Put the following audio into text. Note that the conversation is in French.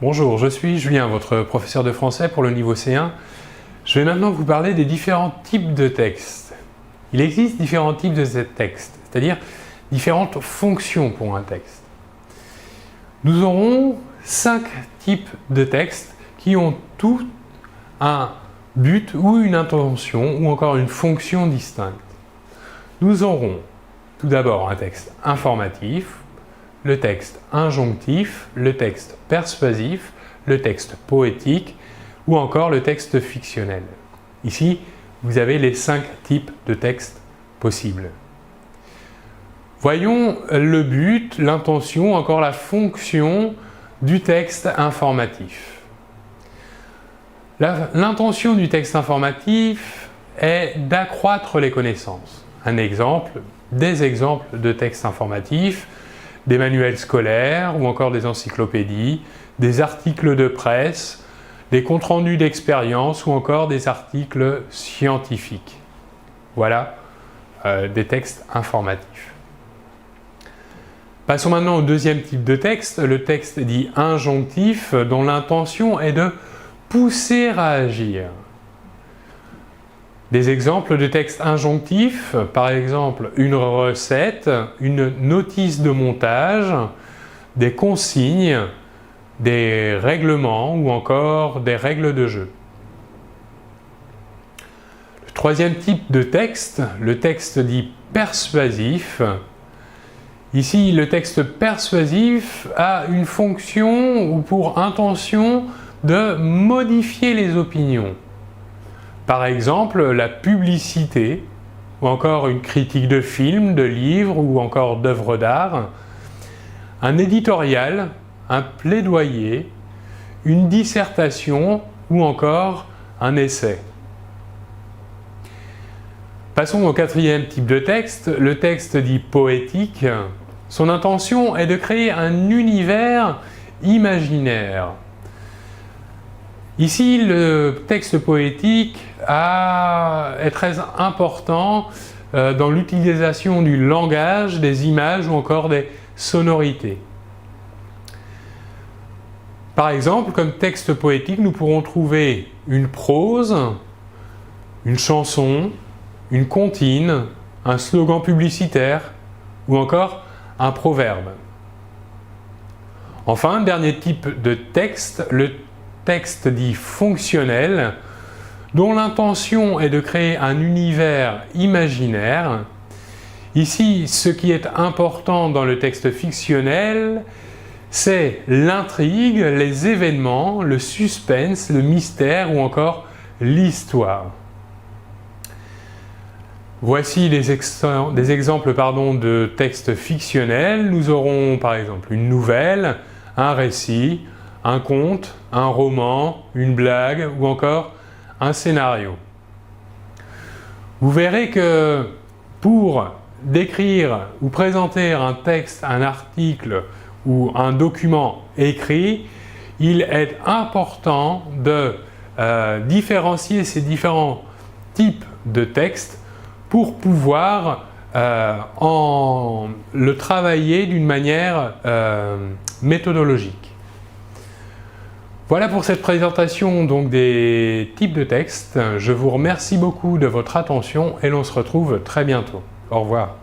Bonjour, je suis Julien, votre professeur de français pour le niveau C1. Je vais maintenant vous parler des différents types de textes. Il existe différents types de textes, c'est-à-dire différentes fonctions pour un texte. Nous aurons 5 types de textes qui ont tous un but ou une intention ou encore une fonction distincte. Nous aurons tout d'abord un texte informatif, le texte injonctif, le texte persuasif, le texte poétique ou encore le texte fictionnel. Ici, vous avez les 5 types de textes possibles. Voyons le but, l'intention, encore la fonction du texte informatif. L'intention du texte informatif est d'accroître les connaissances. Un exemple, des exemples de textes informatifs, des manuels scolaires ou encore des encyclopédies, des articles de presse, des comptes rendus d'expérience ou encore des articles scientifiques. Voilà des textes informatifs. Passons maintenant au deuxième type de texte, le texte dit injonctif, dont l'intention est de pousser à agir. Des exemples de textes injonctifs, par exemple une recette, une notice de montage, des consignes, des règlements ou encore des règles de jeu. Le troisième type de texte, le texte dit persuasif. Ici, le texte persuasif a une fonction ou pour intention de modifier les opinions. Par exemple, la publicité, ou encore une critique de film, de livre ou encore d'œuvres d'art, un éditorial, un plaidoyer, une dissertation ou encore un essai. Passons au quatrième type de texte, le texte dit poétique. Son intention est de créer un univers imaginaire. Ici, le texte poétique est très important dans l'utilisation du langage, des images ou encore des sonorités. Par exemple, comme texte poétique, nous pourrons trouver une prose, une chanson, une comptine, un slogan publicitaire ou encore un proverbe. Enfin, dernier type de texte, le texte dit fonctionnel, dont l'intention est de créer un univers imaginaire. Ici, ce qui est important dans le texte fictionnel, c'est l'intrigue, les événements, le suspense, le mystère ou encore l'histoire. Voici des exemples de textes fictionnels. Nous aurons par exemple une nouvelle, un récit, un conte, un roman, une blague ou encore un scénario. Vous verrez que pour décrire ou présenter un texte, un article ou un document écrit, il est important de différencier ces différents types de textes pour pouvoir le travailler d'une manière méthodologique. Voilà pour cette présentation donc des types de textes. Je vous remercie beaucoup de votre attention et l'on se retrouve très bientôt. Au revoir.